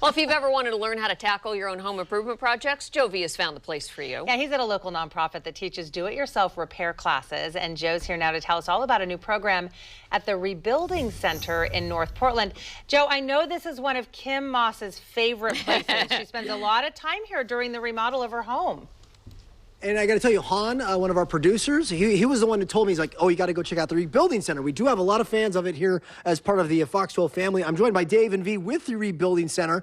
Well, if you've ever wanted to learn how to tackle your own home improvement projects, Joe V has found the place for you. Yeah, he's at a local nonprofit that teaches do-it-yourself repair classes, and Joe's here now to tell us all about a new program at the ReBuilding Center in North Portland. Joe, I know this is one of Kim Moss's favorite places. She spends a lot of time here during the remodel of her home. And I got to tell you, Han, one of our producers, he was the one who told me, he's like, oh, you got to go check out the ReBuilding Center. We do have a lot of fans of it here as part of the Fox 12 family. I'm joined by Dave and V with the ReBuilding Center.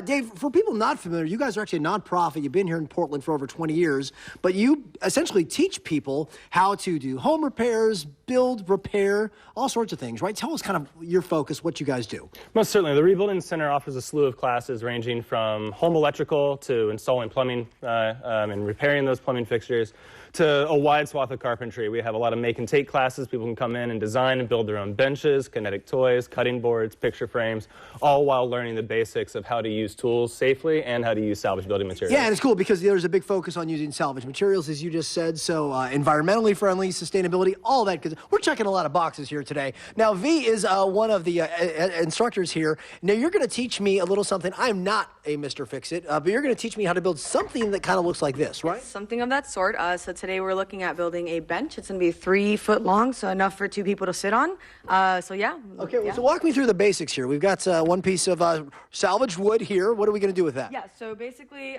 Dave, for people not familiar, you guys are actually a nonprofit. You've been here in Portland for over 20 years, but you essentially teach people how to do home repairs, build, repair, all sorts of things, right? Tell us kind of your focus, what you guys do. Most certainly. The ReBuilding Center offers a slew of classes ranging from home electrical to installing plumbing and repairing those plumbing fixtures to a wide swath of carpentry. We have a lot of make and take classes. People can come in and design and build their own benches, kinetic toys, cutting boards, picture frames, all while learning the basics of how to use tools safely and how to use salvage building materials. Yeah, and it's cool because there's a big focus on using salvage materials, as you just said, so environmentally friendly, sustainability, all that, because we're checking a lot of boxes here today. Now, V is one of the instructors here. Now, you're going to teach me a little something. I'm not a Mr. Fix-It, but you're going to teach me how to build something that kind of looks like this, right? Something of that sort. So today we're looking at building a bench. It's going to be 3 foot long, so enough for 2 people to sit on. So yeah. Okay, well, so walk me through the basics here. We've got one piece of salvaged wood here. What are we going to do with that? Yeah, so basically,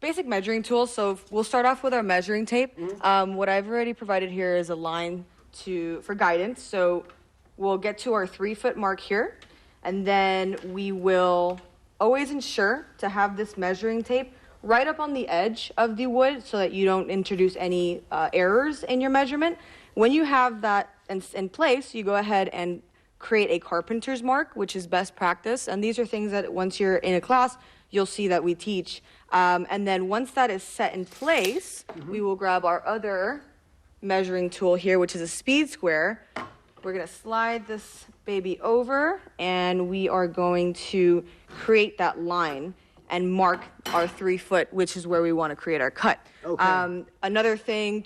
basic measuring tools. So we'll start off with our measuring tape. What I've already provided here is a line for guidance. So we'll get to our 3 foot mark here, and then we will always ensure to have this measuring tape right up on the edge of the wood so that you don't introduce any errors in your measurement. When you have that in place, you go ahead and create a carpenter's mark, which is best practice. And these are things that once you're in a class, you'll see that we teach. And then once that is set in place, we will grab our other measuring tool here, which is a speed square. We're gonna slide this baby over, and we are going to create that line and mark our 3 foot, which is where we want to create our cut. Okay. Another thing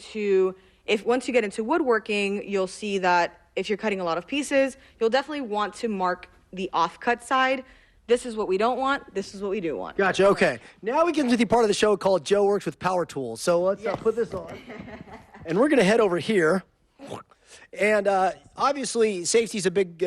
once you get into woodworking, you'll see that if you're cutting a lot of pieces, you'll definitely want to mark the off-cut side. This is what we don't want. This is what we do want. Gotcha. Okay. Now we get into the part of the show called Joe Works with Power Tools. So let's put this on. And we're going to head over here. And obviously, safety is a big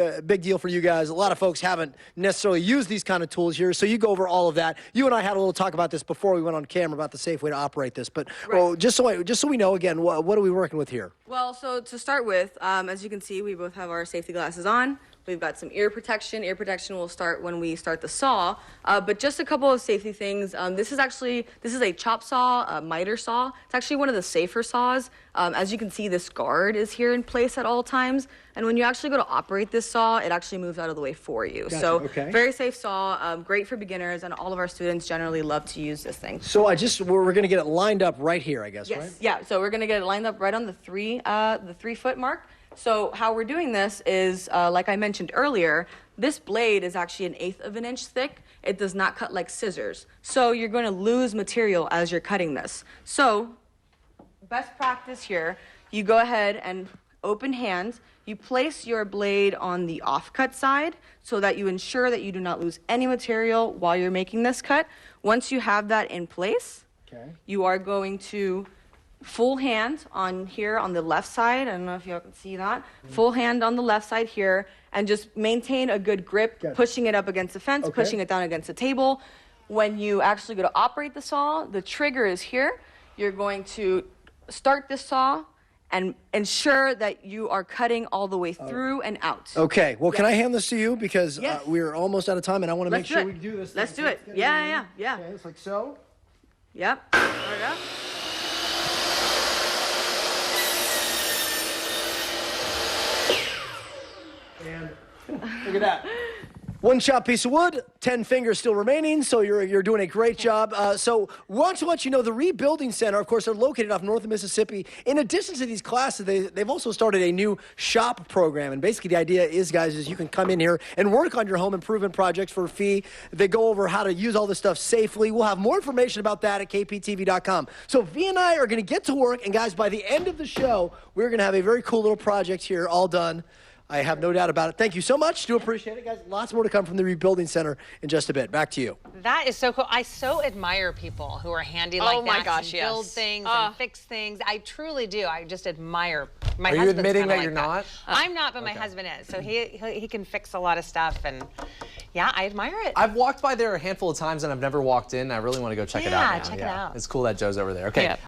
deal for you guys. A lot of folks haven't necessarily used these kind of tools here, so you go over all of that. You and I had a little talk about this before we went on camera about the safe way to operate this. But well, just so we know again, what are we working with here? Well, so to start with, as you can see, we both have our safety glasses on. We've got some ear protection. Ear protection will start when we start the saw. But just a couple of safety things. This is a chop saw, a miter saw. It's actually one of the safer saws. As you can see, this guard is here in place at all times. And when you actually go to operate this saw, it actually moves out of the way for you. Gotcha. So very safe saw, great for beginners, and all of our students generally love to use this thing. So we're going to get it lined up right here, I guess, yes. Right? Yeah, so we're going to get it lined up right on the 3 foot mark. So how we're doing this is, like I mentioned earlier, this blade is actually 1/8 of an inch thick. It does not cut like scissors. So you're going to lose material as you're cutting this. So best practice here, you go ahead and open hand. You place your blade on the off-cut side so that you ensure that you do not lose any material while you're making this cut. Once you have that in place, you are going to full hand on here on the left side. I don't know if y'all can see that. Full hand on the left side here, and just maintain a good grip, pushing it up against the fence, pushing it down against the table. When you actually go to operate the saw, the trigger is here. You're going to start the saw and ensure that you are cutting all the way through and out. Okay, well, can I hand this to you? Because we're almost out of time, and I want to make sure we do this. Let's do it. Yeah. Okay, it's like so. Yep. There we go. And look at that. One chopped piece of wood, 10 fingers still remaining, so you're doing a great job. So want to let you know the ReBuilding Center, of course, they're located off north of Mississippi. In addition to these classes, they've also started a new shop program. And basically the idea is, guys, is you can come in here and work on your home improvement projects for a fee. They go over how to use all this stuff safely. We'll have more information about that at kptv.com. So V and I are going to get to work, and guys, by the end of the show, we're going to have a very cool little project here all done. I have no doubt about it. Thank you so much. Do appreciate it, guys. Lots more to come from the Rebuilding Center in just a bit. Back to you. That is so cool. I so admire people who are handy like Oh my that gosh, and build yes. things and fix things. I truly do. I just admire. My Are you husband's admitting kinda that like you're not? I'm not, but my husband is. So he can fix a lot of stuff, and yeah, I admire it. I've walked by there a handful of times and I've never walked in. I really want to go check it out. Yeah, now. check it out. It's cool that Joe's over there. Okay. Yeah.